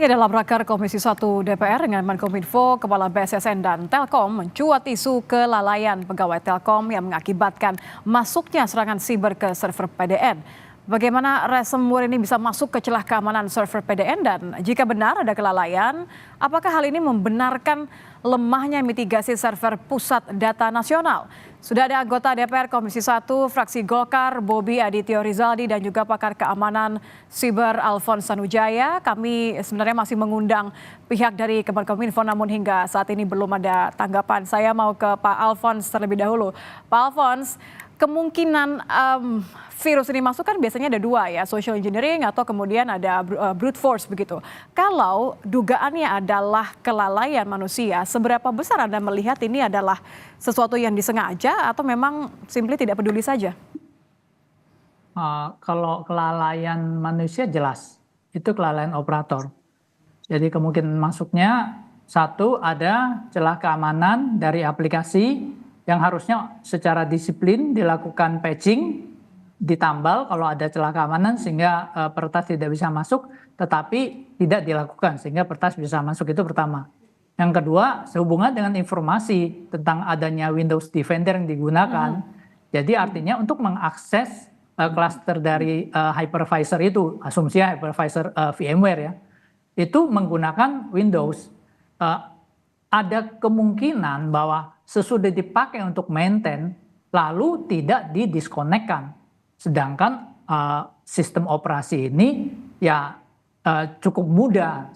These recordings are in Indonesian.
Ya, dalam raker Komisi 1 DPR dengan Menkominfo, Kepala BSSN dan Telkom mencuat isu kelalaian pegawai Telkom yang mengakibatkan masuknya serangan siber ke server PDN. Bagaimana ransomware ini bisa masuk ke celah keamanan server PDN dan jika benar ada kelalaian, apakah hal ini membenarkan lemahnya mitigasi server pusat data nasional? Sudah ada anggota DPR Komisi 1 fraksi Golkar, Bobi Adityo Rizaldi dan juga pakar keamanan siber Alphonse Tanujaya. Kami sebenarnya masih mengundang pihak dari Kemenkominfo namun hingga saat ini belum ada tanggapan. Saya mau ke Pak Alphonse terlebih dahulu. Pak Alphonse, kemungkinan virus ini masuk kan biasanya ada dua ya, social engineering atau kemudian ada brute force begitu. Kalau dugaannya adalah kelalaian manusia, seberapa besar Anda melihat ini adalah sesuatu yang disengaja atau memang simply tidak peduli saja? Kalau kelalaian manusia jelas, itu kelalaian operator. Jadi kemungkinan masuknya satu ada celah keamanan dari aplikasi yang harusnya secara disiplin dilakukan patching, ditambal kalau ada celah keamanan sehingga peretas tidak bisa masuk, tetapi tidak dilakukan sehingga peretas bisa masuk, itu pertama. Yang kedua, sehubungan dengan informasi tentang adanya Windows Defender yang digunakan. Jadi artinya untuk mengakses cluster dari hypervisor itu, asumsinya hypervisor VMware ya, itu menggunakan Windows. Ada kemungkinan bahwa sesudah dipakai untuk maintain, lalu tidak didiskonekkan. Sedangkan sistem operasi ini ya cukup mudah,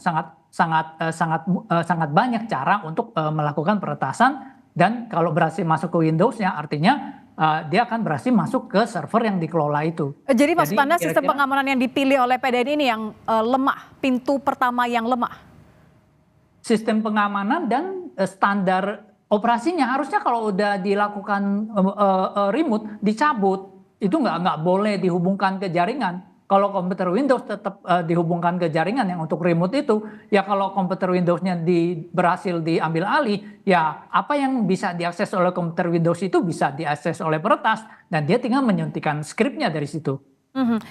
sangat banyak cara untuk melakukan peretasan, dan kalau berhasil masuk ke Windows-nya artinya dia akan berhasil masuk ke server yang dikelola itu. Jadi maksud Anda sistem pengamanan yang dipilih oleh PDN ini yang lemah, pintu pertama yang lemah? Sistem pengamanan dan standar operasinya harusnya kalau udah dilakukan remote dicabut, itu nggak boleh dihubungkan ke jaringan. Kalau komputer Windows tetap dihubungkan ke jaringan yang untuk remote itu, ya kalau komputer Windows-nya berhasil diambil alih, ya apa yang bisa diakses oleh komputer Windows itu bisa diakses oleh peretas dan dia tinggal menyuntikkan skripnya dari situ.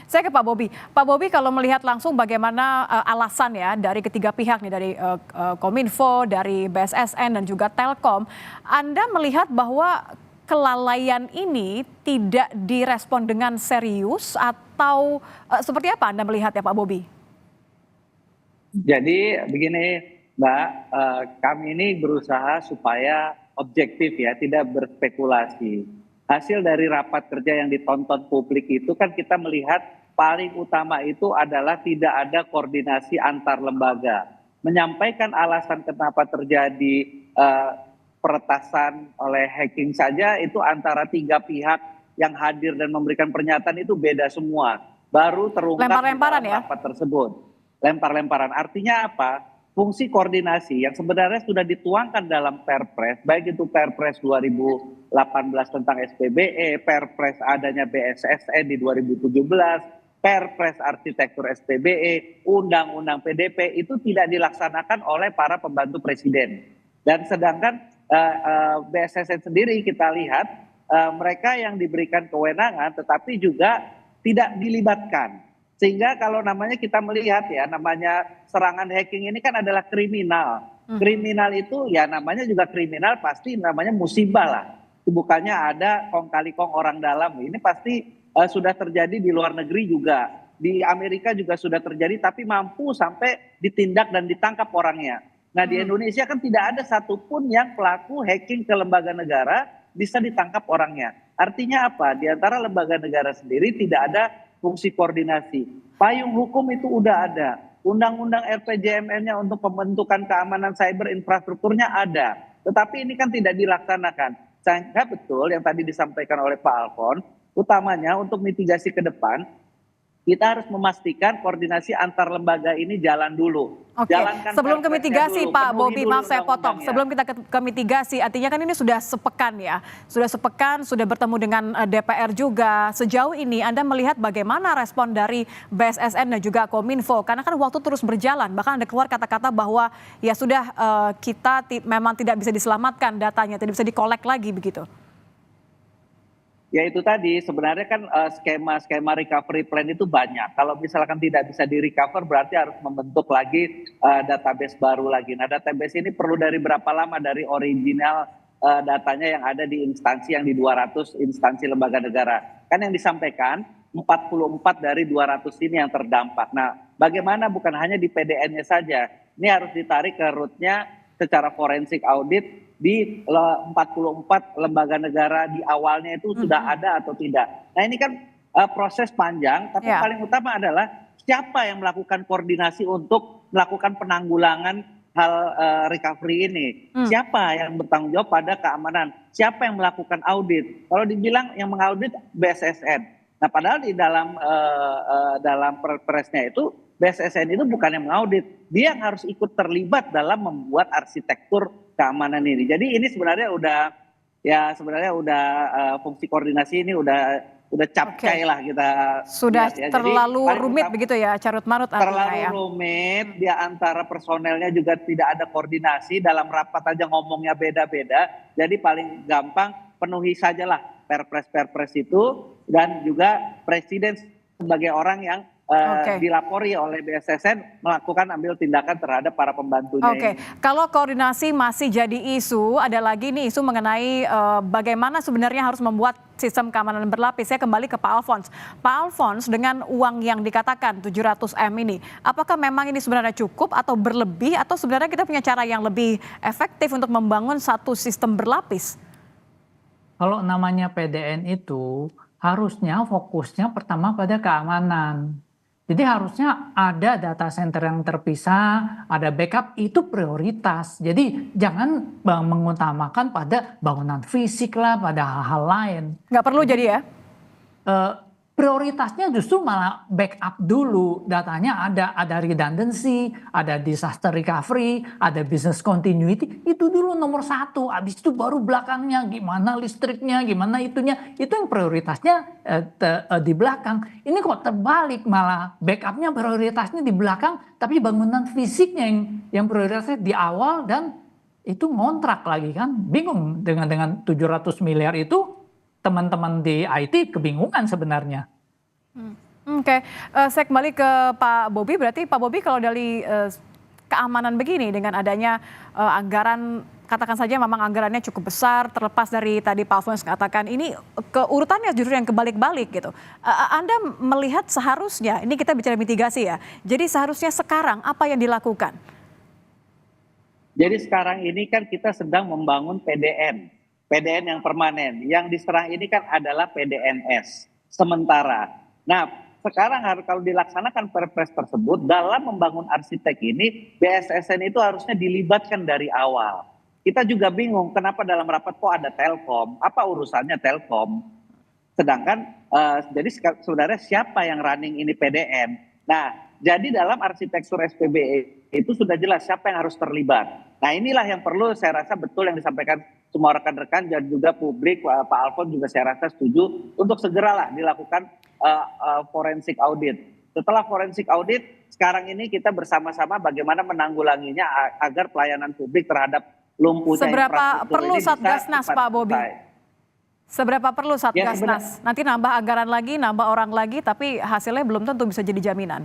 Saya ke Pak Bobi. Pak Bobi, kalau melihat langsung bagaimana alasan ya dari ketiga pihak nih, dari Kominfo, dari BSSN dan juga Telkom, Anda melihat bahwa kelalaian ini tidak direspon dengan serius atau seperti apa Anda melihat ya Pak Bobi? Jadi begini Mbak, kami ini berusaha supaya objektif ya, tidak berspekulasi. Hasil dari rapat kerja yang ditonton publik itu kan kita melihat paling utama itu adalah tidak ada koordinasi antar lembaga. Menyampaikan alasan kenapa terjadi peretasan oleh hacking saja itu antara tiga pihak yang hadir dan memberikan pernyataan itu beda semua. Baru terungkap Lempar-lemparan dalam ya? rapat tersebut. Lempar-lemparan. Artinya apa? Fungsi koordinasi yang sebenarnya sudah dituangkan dalam Perpres, baik itu Perpres 2018 tentang SPBE, Perpres adanya BSSN di 2017, Perpres arsitektur SPBE, Undang-Undang PDP itu tidak dilaksanakan oleh para pembantu presiden. Dan sedangkan BSSN sendiri kita lihat mereka yang diberikan kewenangan tetapi juga tidak dilibatkan. Sehingga kalau namanya kita melihat ya, namanya serangan hacking ini kan adalah kriminal. Kriminal itu ya namanya juga kriminal, pasti namanya musibah lah. Bukannya ada kong kali kong orang dalam. Ini pasti sudah terjadi di luar negeri juga. Di Amerika juga sudah terjadi, tapi mampu sampai ditindak dan ditangkap orangnya. Nah di Indonesia kan tidak ada satupun yang pelaku hacking ke lembaga negara bisa ditangkap orangnya. Artinya apa? Di antara lembaga negara sendiri tidak ada fungsi koordinasi. Payung hukum itu udah ada. Undang-undang RPJMN-nya untuk pembentukan keamanan cyber infrastrukturnya ada. Tetapi ini kan tidak dilaksanakan. Sehingga betul yang tadi disampaikan oleh Pak Alphonse, utamanya untuk mitigasi ke depan, kita harus memastikan koordinasi antar lembaga ini jalan dulu. Oke, sebelum ke mitigasi Pak Bobi, maaf saya potong. Sebelum kita ke mitigasi, artinya kan ini sudah sepekan ya. Sudah sepekan, sudah bertemu dengan DPR juga. Sejauh ini Anda melihat bagaimana respon dari BSSN dan juga Kominfo? Karena kan waktu terus berjalan, bahkan ada keluar kata-kata bahwa ya sudah memang tidak bisa diselamatkan datanya, tidak bisa dikolek lagi begitu. Ya itu tadi sebenarnya kan skema-skema recovery plan itu banyak. Kalau misalkan tidak bisa di recover berarti harus membentuk lagi database baru lagi. Nah database ini perlu dari berapa lama dari original datanya yang ada di instansi yang di 200 instansi lembaga negara. Kan yang disampaikan 44 dari 200 ini yang terdampak. Nah bagaimana bukan hanya di PDN-nya saja. Ini harus ditarik ke rootnya secara forensik audit di 44 lembaga negara di awalnya itu sudah ada atau tidak. Nah ini kan proses panjang, tapi paling utama adalah siapa yang melakukan koordinasi untuk melakukan penanggulangan hal recovery ini. Siapa yang bertanggung jawab pada keamanan, siapa yang melakukan audit. Kalau dibilang yang mengaudit BSSN. Nah padahal di dalam perpresnya itu BSSN itu bukan yang mengaudit, dia yang harus ikut terlibat dalam membuat arsitektur keamanan ini. Jadi ini sebenarnya udah fungsi koordinasi ini udah capcay lah kita. Sudah lihat ya. terlalu Jadi, rumit begitu ya, carut marut terlalu rumit, dia antara personelnya juga tidak ada koordinasi, dalam rapat aja ngomongnya beda-beda. Jadi paling gampang penuhi sajalah perpres itu, dan juga presiden sebagai orang yang dilapori oleh BSSN melakukan ambil tindakan terhadap para pembantunya. Oke, kalau koordinasi masih jadi isu, ada lagi nih isu mengenai bagaimana sebenarnya harus membuat sistem keamanan berlapis. Saya kembali ke Pak Alphonse. Pak Alphonse, dengan uang yang dikatakan 700M ini, apakah memang ini sebenarnya cukup atau berlebih, atau sebenarnya kita punya cara yang lebih efektif untuk membangun satu sistem berlapis? Kalau namanya PDN itu harusnya fokusnya pertama pada keamanan. Jadi harusnya ada data center yang terpisah, ada backup, itu prioritas. Jadi jangan mengutamakan pada bangunan fisik lah, pada hal-hal lain. Nggak perlu jadi ya? Prioritasnya justru malah backup dulu. Datanya ada redundancy, ada disaster recovery, ada business continuity. Itu dulu nomor satu. Habis itu baru belakangnya gimana listriknya, gimana itunya. Itu yang prioritasnya di belakang. Ini kok terbalik, malah backupnya prioritasnya di belakang, tapi bangunan fisiknya yang prioritasnya di awal, dan itu ngontrak lagi kan. Bingung dengan 700 miliar itu. Teman-teman di IT kebingungan sebenarnya. Oke, saya kembali ke Pak Bobi. Berarti Pak Bobi, kalau dari keamanan begini dengan adanya anggaran, katakan saja memang anggarannya cukup besar, terlepas dari tadi Pak Alphonse katakan ini keurutannya justru yang kebalik-balik gitu. Anda melihat seharusnya, ini kita bicara mitigasi ya, jadi seharusnya sekarang apa yang dilakukan? Jadi sekarang ini kan kita sedang membangun PDN yang permanen. Yang diserang ini kan adalah PDNS sementara. Nah, sekarang kalau dilaksanakan perpres tersebut dalam membangun arsitek ini, BSSN itu harusnya dilibatkan dari awal. Kita juga bingung kenapa dalam rapat kok ada Telkom, apa urusannya Telkom? Sedangkan jadi sebenarnya siapa yang running ini PDN? Nah, jadi dalam arsitektur SPBE itu sudah jelas siapa yang harus terlibat. Nah inilah yang perlu saya rasa betul yang disampaikan semua rekan-rekan dan juga publik. Pak Alphonse juga saya rasa setuju untuk segeralah dilakukan forensik audit. Setelah forensik audit, sekarang ini kita bersama-sama bagaimana menanggulanginya agar pelayanan publik terhadap lumpuhnya Seberapa infrastruktur perlu ini bisa Satgasnas, cepat Pak Bobi? selesai. Seberapa perlu Satgasnas? Ya, Nanti nambah anggaran lagi, nambah orang lagi, tapi hasilnya belum tentu bisa jadi jaminan.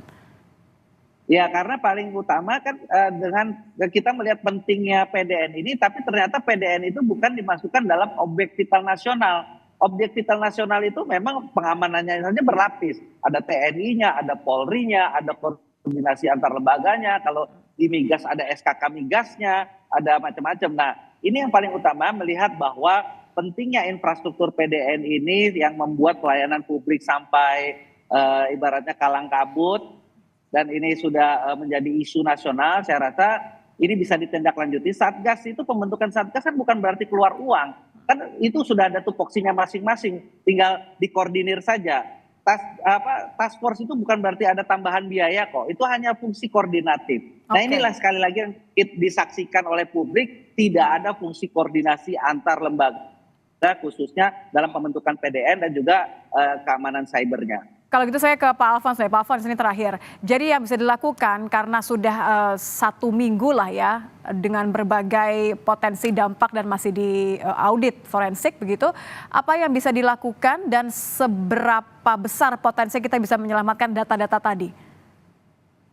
Ya karena paling utama kan dengan kita melihat pentingnya PDN ini, tapi ternyata PDN itu bukan dimasukkan dalam objek vital nasional. Objek vital nasional itu memang pengamanannya saja berlapis. Ada TNI-nya, ada Polri-nya, ada koordinasi antar lembaganya. Kalau di migas ada SKK migasnya, ada macam-macam. Nah ini yang paling utama melihat bahwa pentingnya infrastruktur PDN ini yang membuat pelayanan publik sampai ibaratnya kalang kabut. Dan ini sudah menjadi isu nasional, saya rasa ini bisa ditindaklanjuti. Satgas itu, pembentukan Satgas kan bukan berarti keluar uang. Kan itu sudah ada tupoksinya masing-masing, tinggal dikoordinir saja. Task force itu bukan berarti ada tambahan biaya kok, itu hanya fungsi koordinatif. Nah inilah sekali lagi yang disaksikan oleh publik, tidak ada fungsi koordinasi antar lembaga, khususnya dalam pembentukan PDN dan juga keamanan cybernya. Kalau gitu saya ke Pak Alfons deh. Pak Alfons ini terakhir. Jadi yang bisa dilakukan karena sudah 1 minggu lah ya dengan berbagai potensi dampak dan masih di audit forensik begitu. Apa yang bisa dilakukan dan seberapa besar potensi kita bisa menyelamatkan data-data tadi?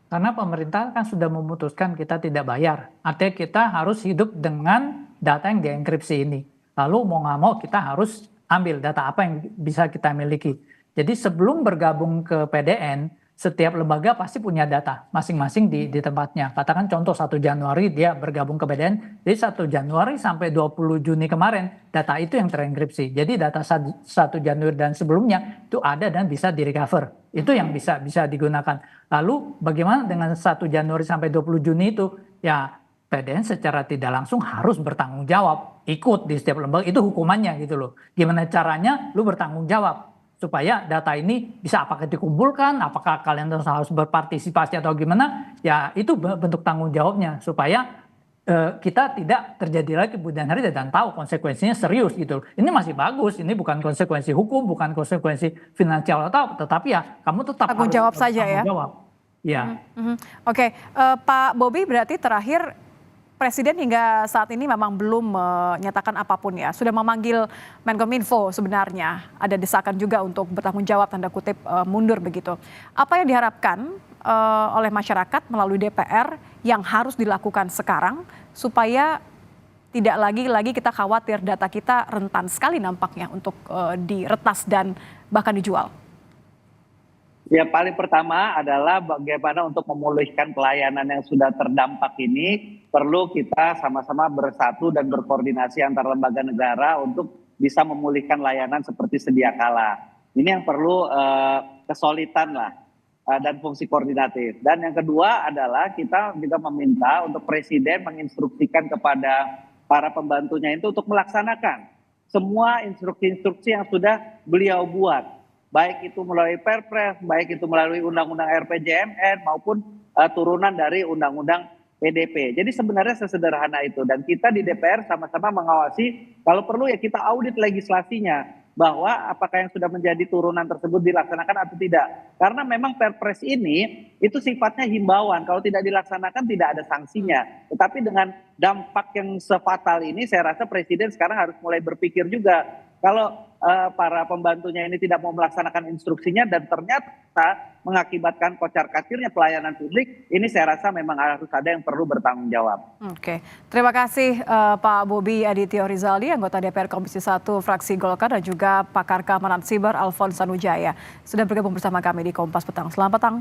Karena pemerintah kan sudah memutuskan kita tidak bayar. Artinya kita harus hidup dengan data yang dienkripsi ini. Lalu mau nggak mau kita harus ambil data apa yang bisa kita miliki. Jadi sebelum bergabung ke PDN, setiap lembaga pasti punya data masing-masing di tempatnya. Katakan contoh 1 Januari dia bergabung ke PDN, jadi 1 Januari sampai 20 Juni kemarin data itu yang terenkripsi. Jadi data 1 Januari dan sebelumnya itu ada dan bisa direcover. Itu yang bisa digunakan. Lalu bagaimana dengan 1 Januari sampai 20 Juni itu? Ya PDN secara tidak langsung harus bertanggung jawab, ikut di setiap lembaga, itu hukumannya gitu loh. Gimana caranya lu bertanggung jawab supaya data ini bisa apakah dikumpulkan, apakah kalian harus berpartisipasi atau gimana, ya itu bentuk tanggung jawabnya supaya kita tidak terjadi lagi kemudian hari dan tahu konsekuensinya serius gitu. Ini masih bagus, ini bukan konsekuensi hukum, bukan konsekuensi finansial atau tetapi ya kamu tetap Tanggung jawab saja ya. Jawab. Ya. Oke, Pak Bobi berarti terakhir Presiden hingga saat ini memang belum menyatakan apapun ya. Sudah memanggil Menkominfo sebenarnya. Ada desakan juga untuk bertanggung jawab tanda kutip mundur begitu. Apa yang diharapkan oleh masyarakat melalui DPR yang harus dilakukan sekarang supaya tidak lagi kita khawatir data kita rentan sekali nampaknya untuk diretas dan bahkan dijual. Ya paling pertama adalah bagaimana untuk memulihkan pelayanan yang sudah terdampak ini perlu kita sama-sama bersatu dan berkoordinasi antar lembaga negara untuk bisa memulihkan layanan seperti sedia kala. Ini yang perlu kesulitan lah dan fungsi koordinatif. Dan yang kedua adalah kita juga meminta untuk Presiden menginstruksikan kepada para pembantunya itu untuk melaksanakan semua instruksi-instruksi yang sudah beliau buat. Baik itu melalui Perpres, baik itu melalui Undang-Undang RPJMN maupun turunan dari Undang-Undang PDP. Jadi sebenarnya sesederhana itu dan kita di DPR sama-sama mengawasi kalau perlu ya kita audit legislasinya bahwa apakah yang sudah menjadi turunan tersebut dilaksanakan atau tidak. Karena memang Perpres ini itu sifatnya himbauan, kalau tidak dilaksanakan tidak ada sanksinya. Tetapi dengan dampak yang sefatal ini saya rasa Presiden sekarang harus mulai berpikir juga kalau para pembantunya ini tidak mau melaksanakan instruksinya dan ternyata mengakibatkan kocar-kacirnya pelayanan publik, ini saya rasa memang harus ada yang perlu bertanggung jawab. Oke, terima kasih Pak Bobi Adityo Rizaldi, anggota DPR Komisi 1 fraksi Golkar dan juga pakar keamanan siber Alfons Tanujaya sudah bergabung bersama kami di Kompas Petang. Selamat petang.